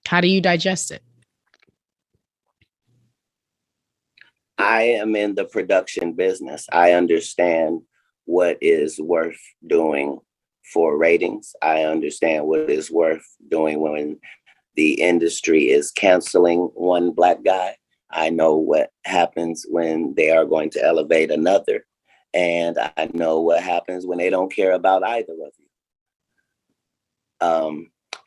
How do you digest it? I am in the production business. I understand what is worth doing for ratings. I understand what is worth doing when the industry is canceling one Black guy. I know what happens when they are going to elevate another. And I know what happens when they don't care about either of you.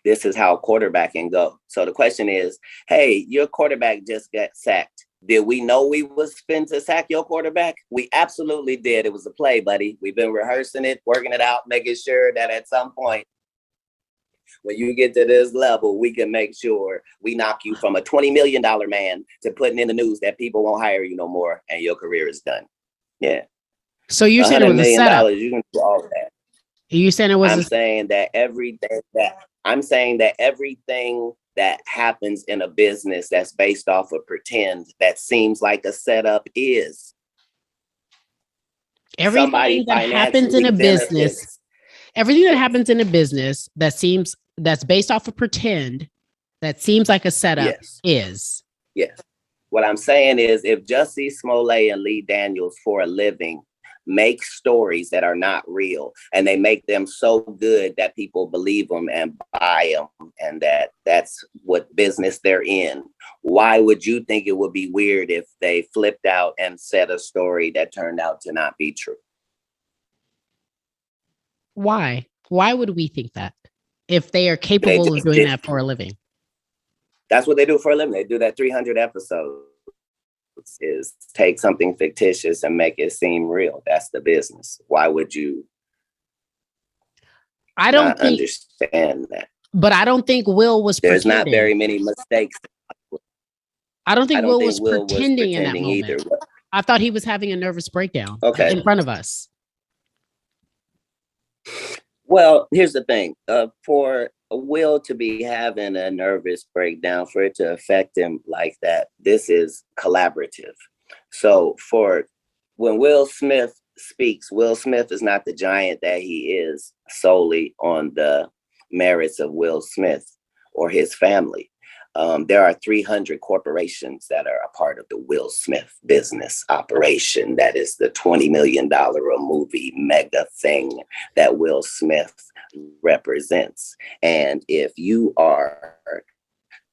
This is how quarterbacking go. So the question is, hey, your quarterback just got sacked. Did we know we was fin to sack your quarterback? We absolutely did. It was a play, buddy. We've been rehearsing it, working it out, making sure that at some point, when you get to this level, we can make sure we knock you from a $20 million man to putting in the news that people won't hire you no more and your career is done. Yeah. So you said it was a setup. You can do all that. You saying it was? I'm saying that everything that happens in a business that's based off of pretend that seems like a setup is everything that happens in a business. Everything that happens in a business that's based off of pretend that seems like a setup is. Yes. What I'm saying is, if Jussie Smollett and Lee Daniels for a living make stories that are not real and they make them so good that people believe them and buy them, and that's what business they're in, why would you think it would be weird if they flipped out and said a story that turned out to not be true? Why would we think that if they are capable of doing that for a living? That's what they do for a living. They do that 300 episodes. Is take something fictitious and make it seem real. That's the business. Why would you? I don't understand that. But I don't think Will was There's pretending. Not very many mistakes. I don't think Will was pretending in that moment. Either. I thought he was having a nervous breakdown in front of us. Well, here's the thing. For Will to be having a nervous breakdown, for it to affect him like that, this is collaborative. So when Will Smith speaks, Will Smith is not the giant that he is solely on the merits of Will Smith or his family. There are 300 corporations that are a part of the Will Smith business operation. That is the $20 million a movie mega thing that Will Smith represents. And if you are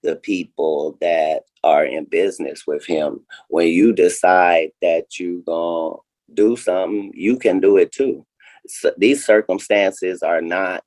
the people that are in business with him, when you decide that you're going to do something, you can do it too. So these circumstances are not,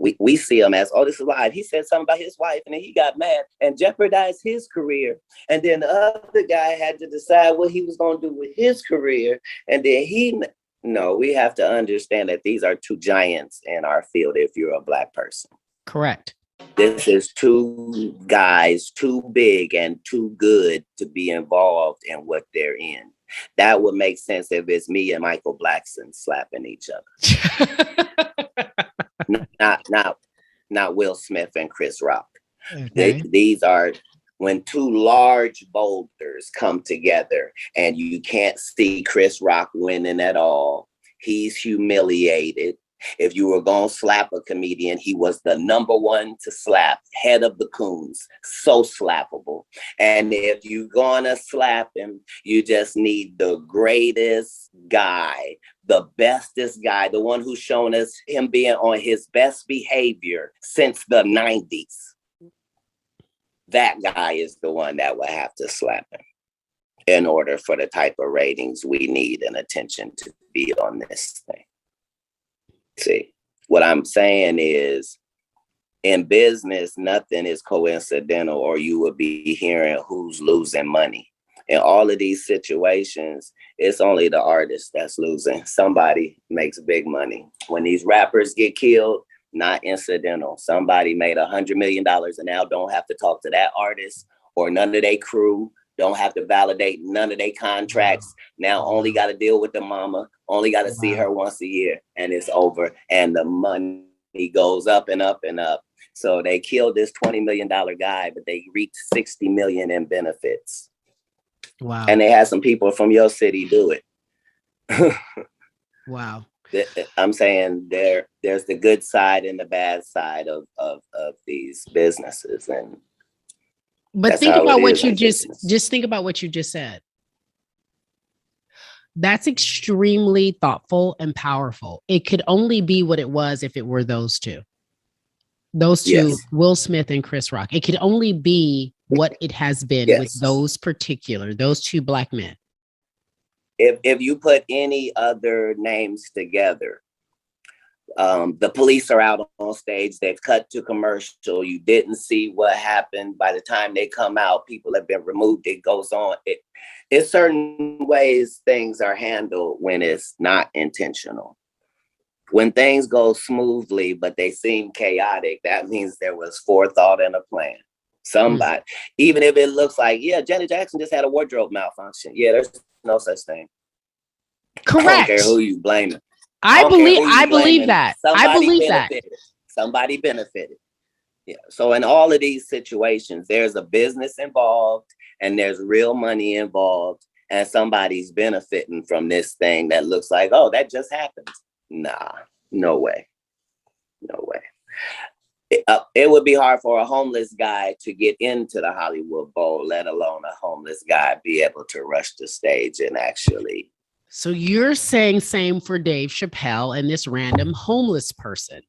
we see him as, oh, this is live. He said something about his wife and then he got mad and jeopardized his career. And then the other guy had to decide what he was going to do with his career. And then no, we have to understand that these are two giants in our field if you're a Black person. Correct. This is two guys too big and too good to be involved in what they're in. That would make sense if it's me and Michael Blackson slapping each other. not Will Smith and Chris Rock. Okay. These are when two large boulders come together and you can't see Chris Rock winning at all. He's humiliated. If you were going to slap a comedian, he was the number one to slap, head of the coons, so slappable. And if you're going to slap him, you just need the greatest guy, the bestest guy, the one who's shown us him being on his best behavior since the 90s. That guy is the one that will have to slap him in order for the type of ratings we need and attention to be on this thing. See, what I'm saying is, in business, nothing is coincidental, or you would be hearing who's losing money. In all of these situations, it's only the artist that's losing. Somebody makes big money. When these rappers get killed, not incidental. Somebody made $100 million and now don't have to talk to that artist or none of their crew, don't have to validate none of their contracts. Now only got to deal with the mama, only got to see her once a year, and it's over. And the money goes up and up and up. So they killed this $20 million guy, but they reaped $60 million in benefits. Wow. And they had some people from your city do it. Wow. I'm saying there's the good side and the bad side of these businesses, and but think about what you just think about what you just said. That's extremely thoughtful and powerful. It could only be what it was if it were those two. Those two, yes. Will Smith and Chris Rock. It could only be what it has been, yes. with those two Black men. If you put any other names together, the police are out on stage, they've cut to commercial, you didn't see what happened. By the time they come out, people have been removed. It goes on. It's certain ways things are handled when it's not intentional. When things go smoothly, but they seem chaotic, that means there was forethought and a plan. Somebody, even if it looks like, yeah, Janet Jackson just had a wardrobe malfunction. Yeah, there's no such thing. Correct. I don't care who you blaming. I believe that. Somebody benefited. Yeah. So in all of these situations, there's a business involved and there's real money involved, and somebody's benefiting from this thing that looks like, oh, that just happened. Nah, no way. No way. It would be hard for a homeless guy to get into the Hollywood Bowl, let alone a homeless guy be able to rush the stage and actually. So you're saying same for Dave Chappelle and this random homeless person.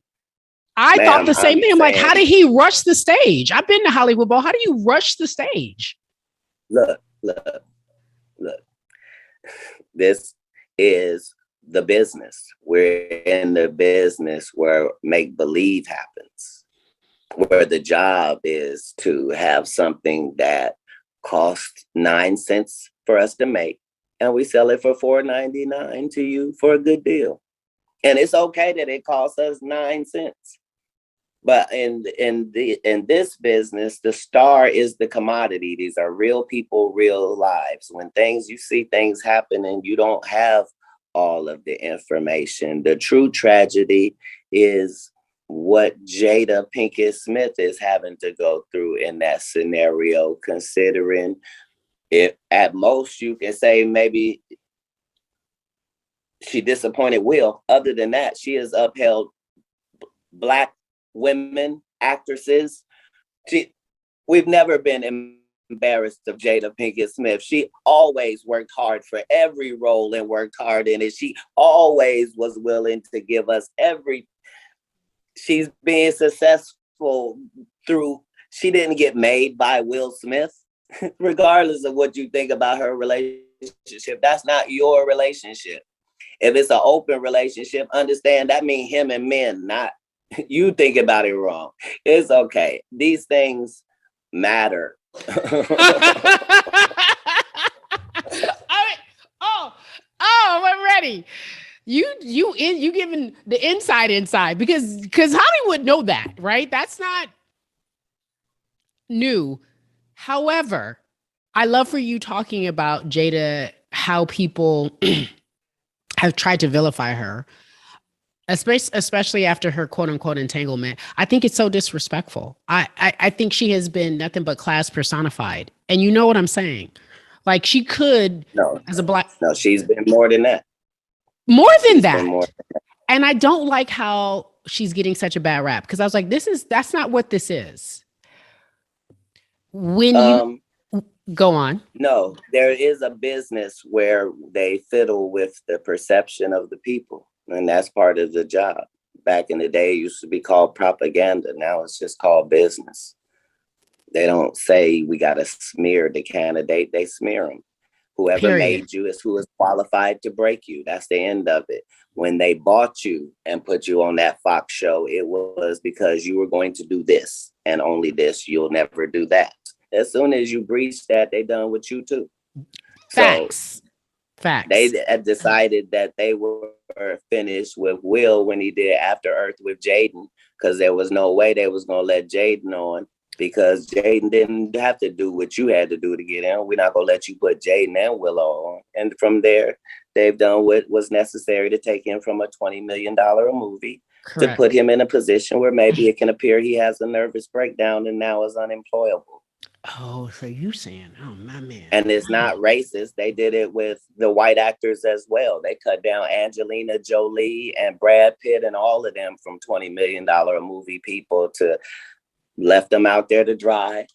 I thought the same thing. I'm like, how did he rush the stage? I've been to Hollywood Bowl. How do you rush the stage? Look. This is the business. We're in the business where make-believe happens, where the job is to have something that costs 9 cents for us to make, and we sell it for $4.99 to you for a good deal. And it's okay that it costs us 9 cents. But in this business, the star is the commodity. These are real people, real lives. When you see things happen and you don't have all of the information, the true tragedy is what Jada Pinkett Smith is having to go through in that scenario, considering if at most you can say maybe she disappointed Will. Other than that, she has upheld Black women, actresses. We've never been embarrassed of Jada Pinkett Smith. She always worked hard for every role and worked hard in it. She always was willing to give us she's being successful through, she didn't get made by Will Smith. Regardless of what you think about her relationship, that's not your relationship. If it's an open relationship, understand that means him and men, not you think about it wrong. It's okay. These things matter. I'm ready. You giving the inside because Hollywood know that, right? That's not new. However, I love for you talking about Jada, how people have tried to vilify her, especially after her quote unquote entanglement. I think it's so disrespectful. I think she has been nothing but class personified. And you know what I'm saying? Like she could, as a Black. No, she's been more than that. More than that. And I don't like how she's getting such a bad rap, because I was like, that's not what this is. When you go on. No, there is a business where they fiddle with the perception of the people. And that's part of the job. Back in the day, it used to be called propaganda. Now it's just called business. They don't say we got to smear the candidate. They smear them. Whoever made you is who is qualified to break you. That's the end of it. When they bought you and put you on that Fox show, it was because you were going to do this and only this. You'll never do that. As soon as you breach that, they done with you too. Facts. They had decided that they were finished with Will when he did After Earth with Jaden, because there was no way they was going to let Jaden on, because Jaden didn't have to do what you had to do to get in. We're not going to let you put Jaden and Willow on. And from there, they've done what was necessary to take him from a $20 million movie to put him in a position where maybe it can appear he has a nervous breakdown and now is unemployable. Oh, so you saying, oh my man. And it's not racist. They did it with the white actors as well. They cut down Angelina Jolie and Brad Pitt and all of them from $20 million a movie people to left them out there to dry.